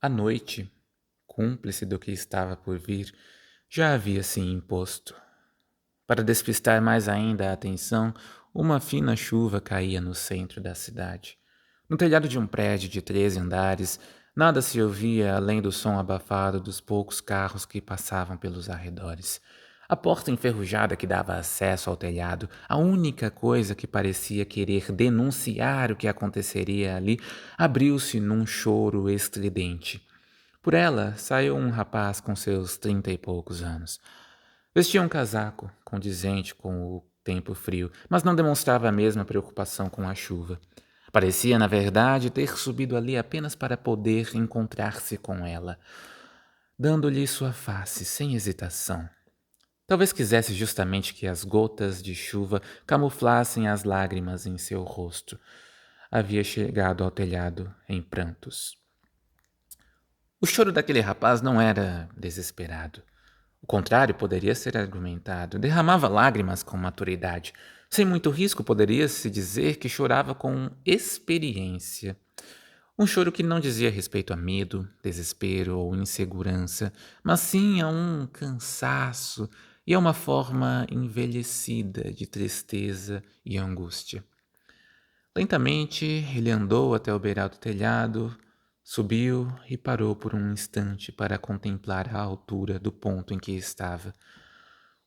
A noite, cúmplice do que estava por vir, já havia se imposto. Para despistar mais ainda a atenção, uma fina chuva caía no centro da cidade. No telhado de um prédio de 13 andares, nada se ouvia além do som abafado dos poucos carros que passavam pelos arredores. A porta enferrujada que dava acesso ao telhado, a única coisa que parecia querer denunciar o que aconteceria ali, abriu-se num choro estridente. Por ela saiu um rapaz com seus 30 e poucos anos. Vestia um casaco condizente com o tempo frio, mas não demonstrava a mesma preocupação com a chuva. Parecia, na verdade, ter subido ali apenas para poder encontrar-se com ela, dando-lhe sua face sem hesitação. Talvez quisesse justamente que as gotas de chuva camuflassem as lágrimas em seu rosto. Havia chegado ao telhado em prantos. O choro daquele rapaz não era desesperado. O contrário poderia ser argumentado. Derramava lágrimas com maturidade. Sem muito risco, poderia-se dizer que chorava com experiência. Um choro que não dizia respeito a medo, desespero ou insegurança, mas sim a um cansaço e a uma forma envelhecida de tristeza e angústia. Lentamente, ele andou até o beiral do telhado, subiu e parou por um instante para contemplar a altura do ponto em que estava.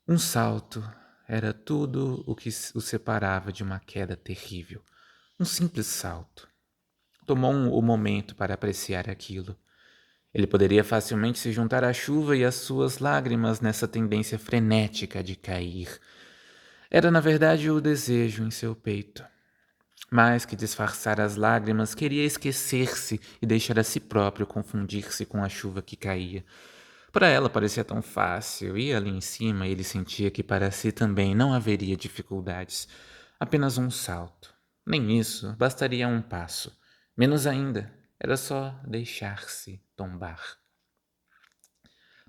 Um salto era tudo o que o separava de uma queda terrível. Um simples salto. Tomou o momento para apreciar aquilo. Ele poderia facilmente se juntar à chuva e às suas lágrimas nessa tendência frenética de cair. Era, na verdade, o desejo em seu peito. Mais que disfarçar as lágrimas, queria esquecer-se e deixar a si próprio confundir-se com a chuva que caía. Para ela parecia tão fácil, e ali em cima ele sentia que para si também não haveria dificuldades. Apenas um salto. Nem isso, bastaria um passo. Menos ainda, era só deixar-se tombar.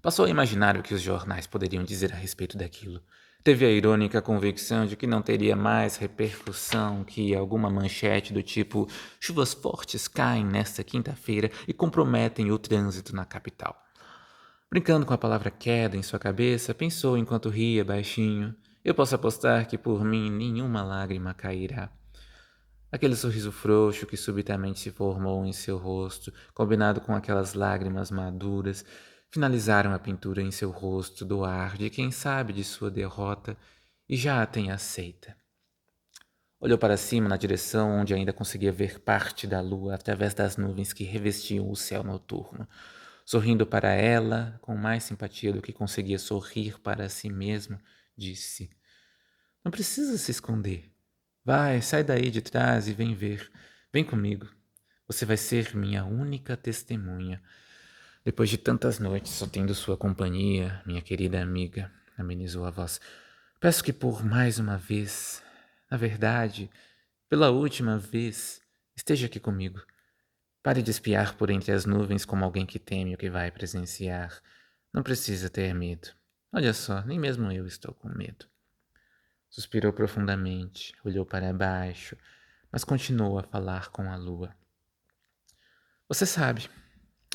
Passou a imaginar o que os jornais poderiam dizer a respeito daquilo. Teve a irônica convicção de que não teria mais repercussão que alguma manchete do tipo chuvas fortes caem nesta quinta-feira e comprometem o trânsito na capital. Brincando com a palavra queda em sua cabeça, pensou enquanto ria baixinho: eu posso apostar que por mim nenhuma lágrima cairá. Aquele sorriso frouxo que subitamente se formou em seu rosto, combinado com aquelas lágrimas maduras, finalizaram a pintura em seu rosto do ar de quem sabe de sua derrota e já a tem aceita. Olhou para cima na direção onde ainda conseguia ver parte da lua através das nuvens que revestiam o céu noturno. Sorrindo para ela, com mais simpatia do que conseguia sorrir para si mesmo, disse: não precisa se esconder. Vai, sai daí de trás e vem ver. Vem comigo. Você vai ser minha única testemunha. Depois de tantas noites só tendo sua companhia, minha querida amiga, amenizou a voz. Peço que por mais uma vez, na verdade, pela última vez, esteja aqui comigo. Pare de espiar por entre as nuvens como alguém que teme o que vai presenciar. Não precisa ter medo. Olha só, nem mesmo eu estou com medo. Suspirou profundamente, olhou para baixo, mas continuou a falar com a lua. Você sabe,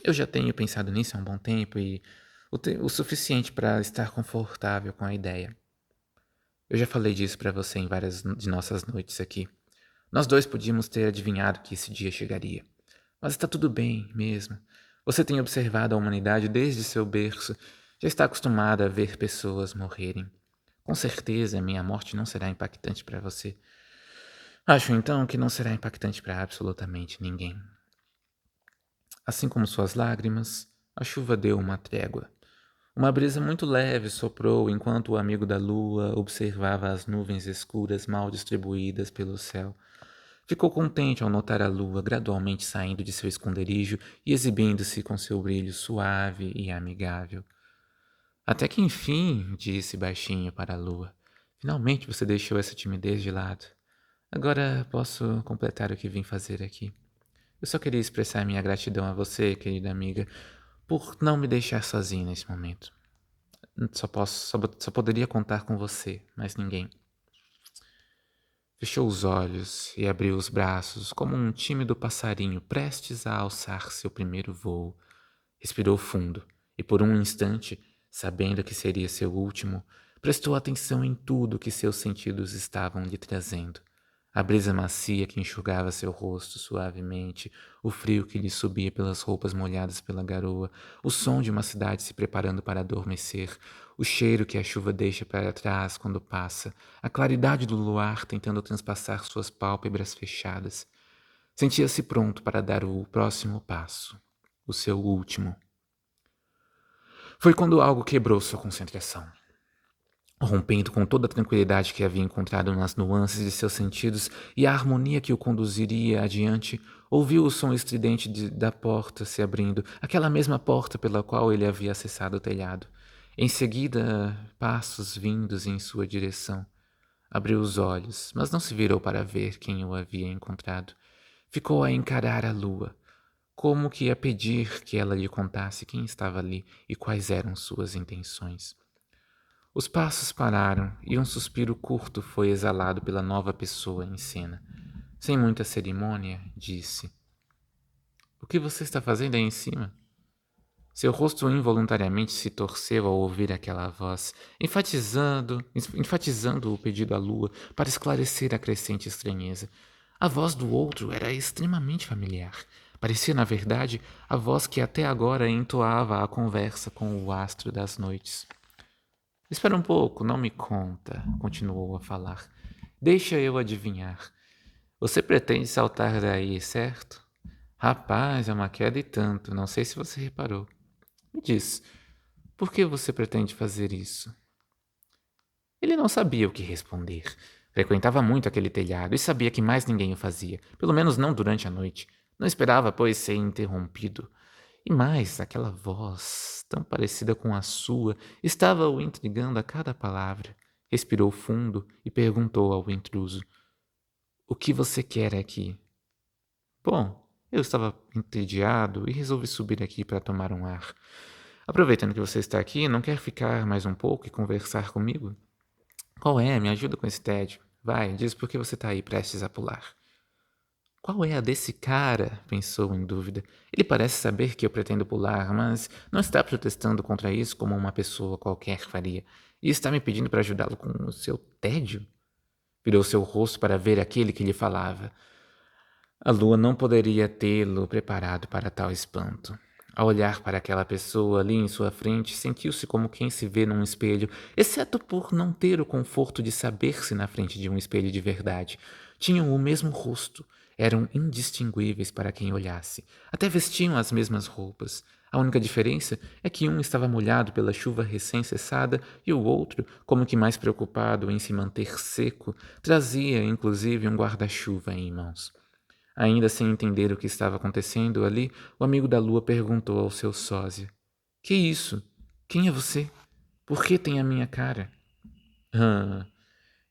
eu já tenho pensado nisso há um bom tempo e o suficiente para estar confortável com a ideia. Eu já falei disso para você em várias de nossas noites aqui. Nós dois podíamos ter adivinhado que esse dia chegaria. Mas está tudo bem mesmo. Você tem observado a humanidade desde seu berço. Já está acostumada a ver pessoas morrerem. Com certeza, minha morte não será impactante para você. Acho então que não será impactante para absolutamente ninguém. Assim como suas lágrimas, a chuva deu uma trégua. Uma brisa muito leve soprou enquanto o amigo da lua observava as nuvens escuras mal distribuídas pelo céu. Ficou contente ao notar a lua gradualmente saindo de seu esconderijo e exibindo-se com seu brilho suave e amigável. Até que enfim, disse baixinho para a lua, finalmente você deixou essa timidez de lado. Agora posso completar o que vim fazer aqui. Eu só queria expressar minha gratidão a você, querida amiga, por não me deixar sozinha nesse momento. Só poderia contar com você, mais ninguém. Fechou os olhos e abriu os braços como um tímido passarinho prestes a alçar seu primeiro voo. Respirou fundo e, por um instante, sabendo que seria seu último, prestou atenção em tudo que seus sentidos estavam lhe trazendo. A brisa macia que enxugava seu rosto suavemente, o frio que lhe subia pelas roupas molhadas pela garoa, o som de uma cidade se preparando para adormecer, o cheiro que a chuva deixa para trás quando passa, a claridade do luar tentando transpassar suas pálpebras fechadas. Sentia-se pronto para dar o próximo passo, o seu último. Foi quando algo quebrou sua concentração. Rompendo com toda a tranquilidade que havia encontrado nas nuances de seus sentidos e a harmonia que o conduziria adiante, ouviu o som estridente da porta se abrindo, aquela mesma porta pela qual ele havia acessado o telhado. Em seguida, passos vindos em sua direção. Abriu os olhos, mas não se virou para ver quem o havia encontrado. Ficou a encarar a lua, como que a pedir que ela lhe contasse quem estava ali e quais eram suas intenções. Os passos pararam e um suspiro curto foi exalado pela nova pessoa em cena. Sem muita cerimônia, disse: "O que você está fazendo aí em cima?" Seu rosto involuntariamente se torceu ao ouvir aquela voz, enfatizando o pedido à lua para esclarecer a crescente estranheza. A voz do outro era extremamente familiar. Parecia, na verdade, a voz que até agora entoava a conversa com o astro das noites. "Espera um pouco, não me conta", continuou a falar. "Deixa eu adivinhar. Você pretende saltar daí, certo? Rapaz, é uma queda e tanto, não sei se você reparou. Me diz, por que você pretende fazer isso?" Ele não sabia o que responder. Frequentava muito aquele telhado e sabia que mais ninguém o fazia, pelo menos não durante a noite. Não esperava, pois, ser interrompido. E mais, aquela voz, tão parecida com a sua, estava o intrigando a cada palavra. Respirou fundo e perguntou ao intruso: "O que você quer aqui?" "Bom, eu estava entediado e resolvi subir aqui para tomar um ar. Aproveitando que você está aqui, não quer ficar mais um pouco e conversar comigo?" "Qual é? Me ajuda com esse tédio. Vai, diz por que você está aí prestes a pular." "Qual é a desse cara?" pensou em dúvida. "Ele parece saber que eu pretendo pular, mas não está protestando contra isso como uma pessoa qualquer faria. E está me pedindo para ajudá-lo com o seu tédio?" Virou seu rosto para ver aquele que lhe falava. A lua não poderia tê-lo preparado para tal espanto. Ao olhar para aquela pessoa ali em sua frente, sentiu-se como quem se vê num espelho, exceto por não ter o conforto de saber-se na frente de um espelho de verdade. Tinham o mesmo rosto, eram indistinguíveis para quem olhasse. Até vestiam as mesmas roupas. A única diferença é que um estava molhado pela chuva recém-cessada e o outro, como que mais preocupado em se manter seco, trazia inclusive um guarda-chuva em mãos. Ainda sem entender o que estava acontecendo ali, o amigo da lua perguntou ao seu sósia: "Que isso? Quem é você? Por que tem a minha cara?" "Ah,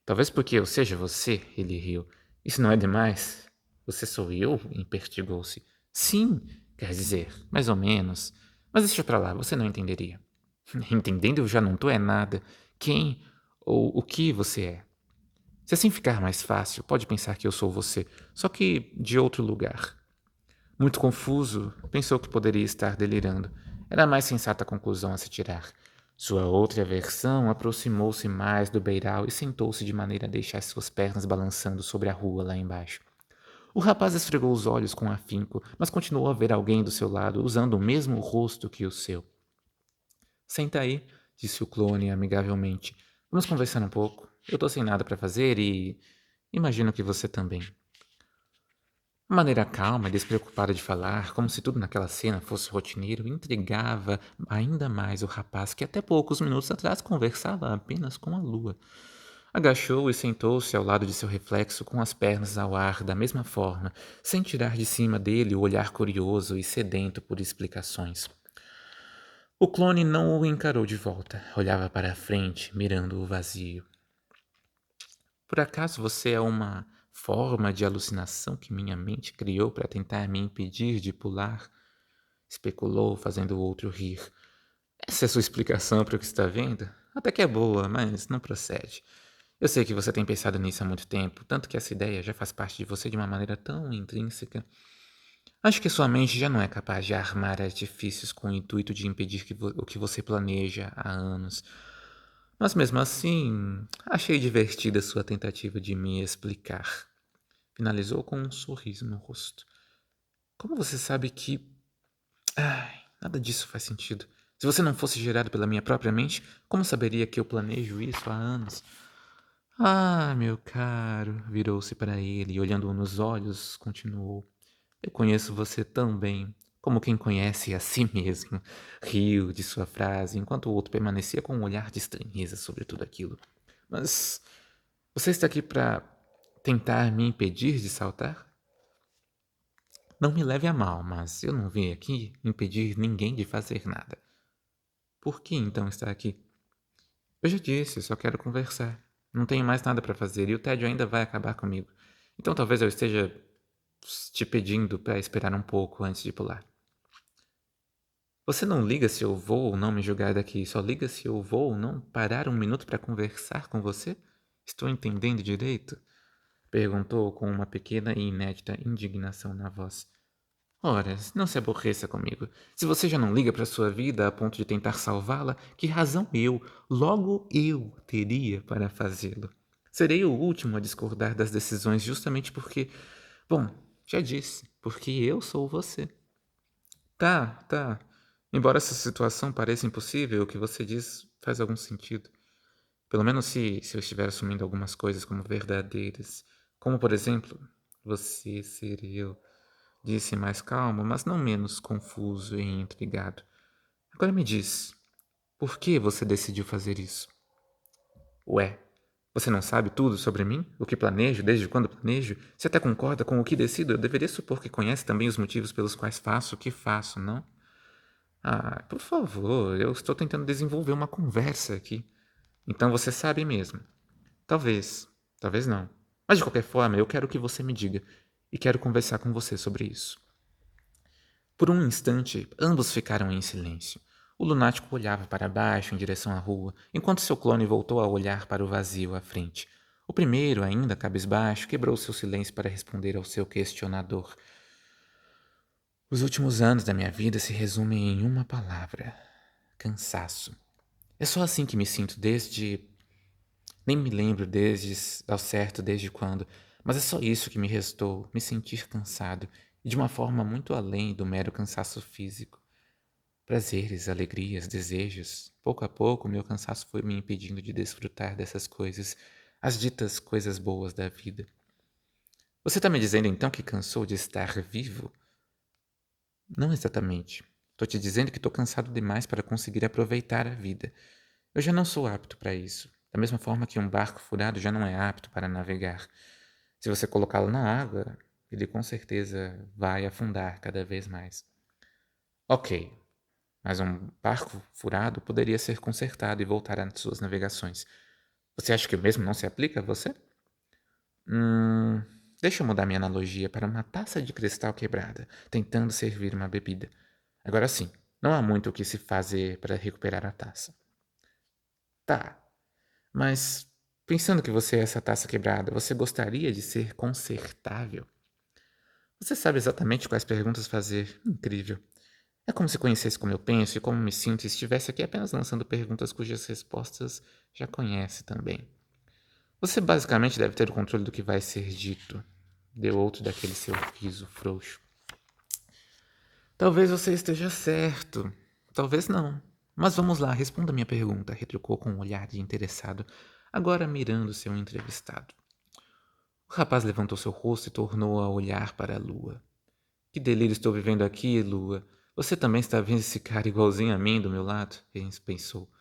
talvez porque eu seja você", ele riu. "Isso não é demais?" "Você sou eu?" impertigou-se. "Sim, quer dizer, mais ou menos. Mas deixa pra lá, você não entenderia." "Entendendo eu já não tô é nada. Quem ou o que você é?" "Se assim ficar mais fácil, pode pensar que eu sou você, só que de outro lugar." Muito confuso, pensou que poderia estar delirando. Era a mais sensata conclusão a se tirar. Sua outra versão aproximou-se mais do beiral e sentou-se de maneira a deixar suas pernas balançando sobre a rua lá embaixo. O rapaz esfregou os olhos com afinco, mas continuou a ver alguém do seu lado usando o mesmo rosto que o seu. "Senta aí", disse o clone amigavelmente. "Vamos conversar um pouco. Eu tô sem nada para fazer e imagino que você também." A maneira calma e despreocupada de falar, como se tudo naquela cena fosse rotineiro, intrigava ainda mais o rapaz que até poucos minutos atrás conversava apenas com a lua. Agachou e sentou-se ao lado de seu reflexo com as pernas ao ar da mesma forma, sem tirar de cima dele o olhar curioso e sedento por explicações. O clone não o encarou de volta, olhava para a frente, mirando o vazio. "Por acaso você é uma forma de alucinação que minha mente criou para tentar me impedir de pular?" especulou, fazendo o outro rir. "Essa é a sua explicação para o que está vendo? Até que é boa, mas não procede. Eu sei que você tem pensado nisso há muito tempo, tanto que essa ideia já faz parte de você de uma maneira tão intrínseca." Acho que sua mente já não é capaz de armar artifícios com o intuito de impedir o que você planeja há anos. Mas mesmo assim, achei divertida sua tentativa de me explicar. Finalizou com um sorriso no rosto. Como você sabe que... Ai, nada disso faz sentido. Se você não fosse gerado pela minha própria mente, como saberia que eu planejo isso há anos? Ah, meu caro, virou-se para ele e, olhando-o nos olhos, continuou. Eu conheço você tão bem, como quem conhece a si mesmo. Riu de sua frase, enquanto o outro permanecia com um olhar de estranheza sobre tudo aquilo. Mas você está aqui para tentar me impedir de saltar? Não me leve a mal, mas eu não vim aqui impedir ninguém de fazer nada. Por que então está aqui? Eu já disse, só quero conversar. Não tenho mais nada para fazer e o tédio ainda vai acabar comigo. Então talvez eu esteja te pedindo para esperar um pouco antes de pular. Você não liga se eu vou ou não me jogar daqui, só liga se eu vou ou não parar um minuto para conversar com você? Estou entendendo direito? Perguntou com uma pequena e inédita indignação na voz. Ora, não se aborreça comigo. Se você já não liga para sua vida a ponto de tentar salvá-la, que razão logo eu, teria para fazê-lo? Serei o último a discordar das decisões justamente porque... Bom, já disse, porque eu sou você. Tá. Embora essa situação pareça impossível, o que você diz faz algum sentido. Pelo menos se eu estiver assumindo algumas coisas como verdadeiras. Como, por exemplo, você ser eu. Disse mais calmo, mas não menos confuso e intrigado. Agora me diz, por que você decidiu fazer isso? Ué, você não sabe tudo sobre mim? O que planejo, desde quando planejo? Se até concorda com o que decido, eu deveria supor que conhece também os motivos pelos quais faço o que faço, não? Ah, por favor, eu estou tentando desenvolver uma conversa aqui. Então você sabe mesmo. Talvez, talvez não. Mas de qualquer forma, eu quero que você me diga. E quero conversar com você sobre isso. Por um instante, ambos ficaram em silêncio. O lunático olhava para baixo em direção à rua, enquanto seu clone voltou a olhar para o vazio à frente. O primeiro, ainda cabisbaixo, quebrou seu silêncio para responder ao seu questionador. Os últimos anos da minha vida se resumem em uma palavra: cansaço. É só assim que me sinto desde... Nem me lembro ao certo desde quando, mas é só isso que me restou, me sentir cansado, e de uma forma muito além do mero cansaço físico. Prazeres, alegrias, desejos. Pouco a pouco, meu cansaço foi me impedindo de desfrutar dessas coisas, as ditas coisas boas da vida. Você está me dizendo então que cansou de estar vivo? Não exatamente. Estou te dizendo que estou cansado demais para conseguir aproveitar a vida. Eu já não sou apto para isso. Da mesma forma que um barco furado já não é apto para navegar. Se você colocá-lo na água, ele com certeza vai afundar cada vez mais. Ok, mas um barco furado poderia ser consertado e voltar às suas navegações. Você acha que o mesmo não se aplica a você? Hum, deixa eu mudar minha analogia para uma taça de cristal quebrada, tentando servir uma bebida. Agora sim, não há muito o que se fazer para recuperar a taça. Tá, mas pensando que você é essa taça quebrada, você gostaria de ser consertável? Você sabe exatamente quais perguntas fazer. Incrível. É como se conhecesse como eu penso e como me sinto e estivesse aqui apenas lançando perguntas cujas respostas já conhece também. Você basicamente deve ter o controle do que vai ser dito. Deu outro daquele seu riso frouxo. Talvez você esteja certo. Talvez não. Mas vamos lá, responda a minha pergunta, retrucou com um olhar de interessado, agora mirando seu entrevistado. O rapaz levantou seu rosto e tornou a olhar para a lua. Que delírio estou vivendo aqui, lua. Você também está vendo esse cara igualzinho a mim do meu lado? Ele pensou.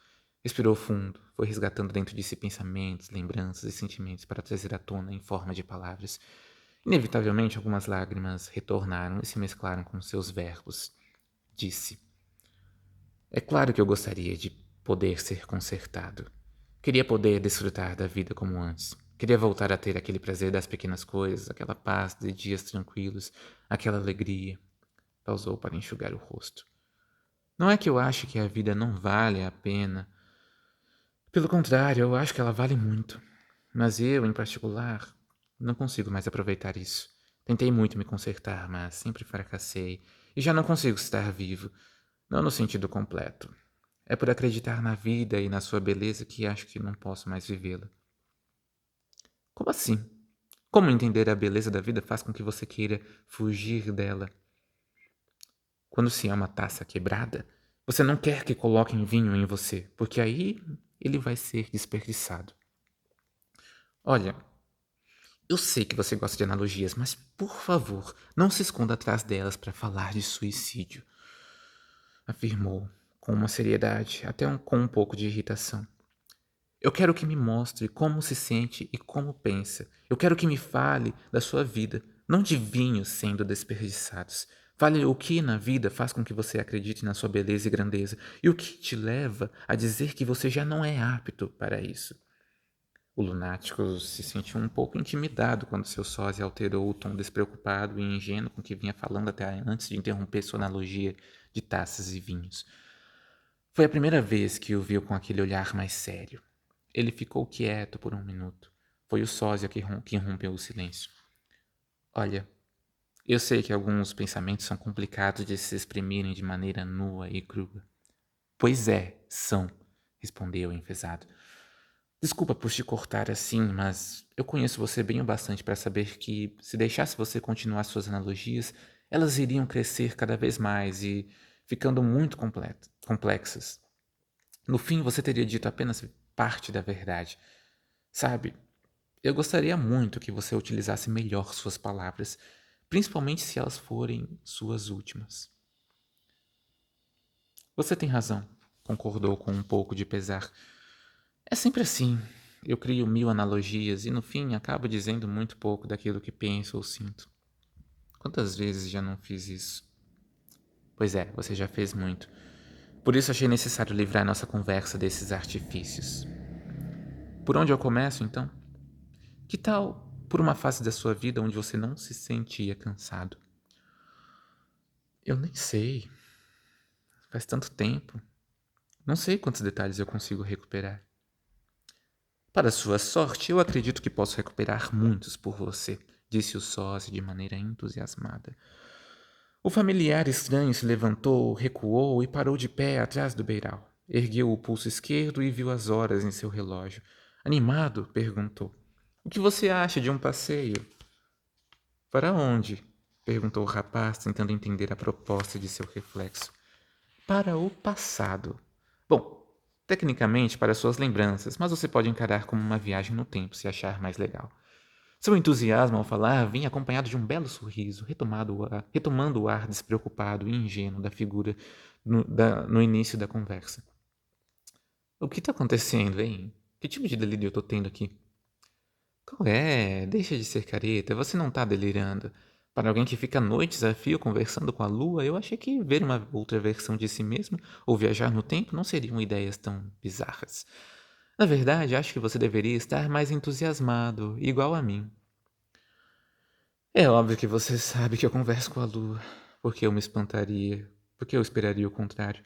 Respirou fundo, foi resgatando dentro de si pensamentos, lembranças e sentimentos para trazer à tona em forma de palavras. Inevitavelmente, algumas lágrimas retornaram e se mesclaram com seus verbos. Disse: É claro que eu gostaria de poder ser consertado. Queria poder desfrutar da vida como antes. Queria voltar a ter aquele prazer das pequenas coisas, aquela paz de dias tranquilos, aquela alegria. Pausou para enxugar o rosto. Não é que eu ache que a vida não vale a pena. Pelo contrário, eu acho que ela vale muito. Mas eu, em particular, não consigo mais aproveitar isso. Tentei muito me consertar, mas sempre fracassei. E já não consigo estar vivo. Não no sentido completo. É por acreditar na vida e na sua beleza que acho que não posso mais vivê-la. Como assim? Como entender a beleza da vida faz com que você queira fugir dela? Quando se é uma taça quebrada, você não quer que coloquem vinho em você, porque aí ele vai ser desperdiçado. Olha, eu sei que você gosta de analogias, mas por favor, não se esconda atrás delas para falar de suicídio, afirmou, com uma seriedade, até com um pouco de irritação. Eu quero que me mostre como se sente e como pensa. Eu quero que me fale da sua vida, não de vinhos sendo desperdiçados. Fale o que na vida faz com que você acredite na sua beleza e grandeza e o que te leva a dizer que você já não é apto para isso. O lunático se sentiu um pouco intimidado quando seu sósia alterou o tom despreocupado e ingênuo com que vinha falando até antes de interromper sua analogia de taças e vinhos. Foi a primeira vez que o viu com aquele olhar mais sério. Ele ficou quieto por um minuto. Foi o sósia que rompeu o silêncio. Olha, eu sei que alguns pensamentos são complicados de se exprimirem de maneira nua e crua. Pois é, são, respondeu enfesado. Desculpa por te cortar assim, mas eu conheço você bem o bastante para saber que, se deixasse você continuar suas analogias, elas iriam crescer cada vez mais e ficando muito complexas. No fim, você teria dito apenas parte da verdade. Sabe, eu gostaria muito que você utilizasse melhor suas palavras, principalmente se elas forem suas últimas. Você tem razão, concordou com um pouco de pesar. É sempre assim. Eu crio 1000 analogias e no fim acabo dizendo muito pouco daquilo que penso ou sinto. Quantas vezes já não fiz isso? Pois é, você já fez muito. Por isso achei necessário livrar nossa conversa desses artifícios. Por onde eu começo, então? Que tal por uma fase da sua vida onde você não se sentia cansado? Eu nem sei. Faz tanto tempo. Não sei quantos detalhes eu consigo recuperar. Para sua sorte, eu acredito que posso recuperar muitos por você, disse o sósia de maneira entusiasmada. O familiar estranho se levantou, recuou e parou de pé atrás do beiral. Ergueu o pulso esquerdo e viu as horas em seu relógio. Animado, perguntou: O que você acha de um passeio? Para onde? Perguntou o rapaz, tentando entender a proposta de seu reflexo. Para o passado. Bom, tecnicamente para suas lembranças, mas você pode encarar como uma viagem no tempo se achar mais legal. Seu entusiasmo ao falar vinha acompanhado de um belo sorriso, retomando o ar despreocupado e ingênuo da figura no início da conversa. O que está acontecendo, hein? Que tipo de delírio eu tô tendo aqui? Qual é? Deixa de ser careta, você não tá delirando. Para alguém que fica noites a fio conversando com a lua, eu achei que ver uma outra versão de si mesmo ou viajar no tempo não seriam ideias tão bizarras. Na verdade, acho que você deveria estar mais entusiasmado, igual a mim. É óbvio que você sabe que eu converso com a lua. Por que eu me espantaria? Por que eu esperaria o contrário?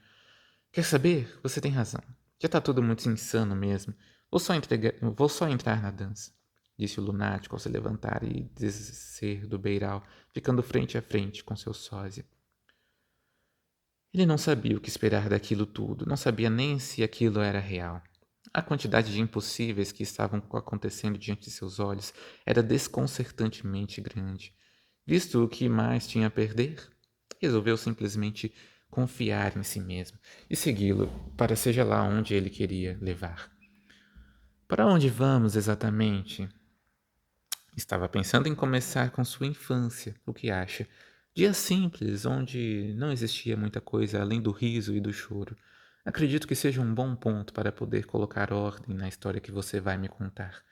Quer saber? Você tem razão. Já tá tudo muito insano mesmo. Vou só entrar na dança, disse o lunático ao se levantar e descer do beiral, ficando frente a frente com seu sósia. Ele não sabia o que esperar daquilo tudo, não sabia nem se aquilo era real. A quantidade de impossíveis que estavam acontecendo diante de seus olhos era desconcertantemente grande. Visto o que mais tinha a perder, resolveu simplesmente confiar em si mesmo e segui-lo para seja lá onde ele queria levar. Para onde vamos exatamente? Estava pensando em começar com sua infância, o que acha? Dias simples, onde não existia muita coisa além do riso e do choro. Acredito que seja um bom ponto para poder colocar ordem na história que você vai me contar.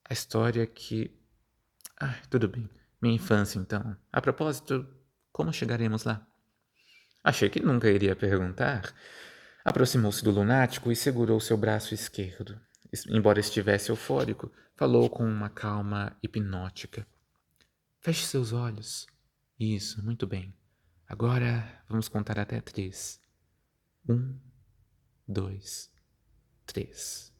A história que... tudo bem. Minha infância, então. A propósito, como chegaremos lá? Achei que nunca iria perguntar. Aproximou-se do lunático e segurou seu braço esquerdo. Embora estivesse eufórico, falou com uma calma hipnótica. Feche seus olhos. Isso, muito bem. Agora vamos contar até 3. 1, 2, 3.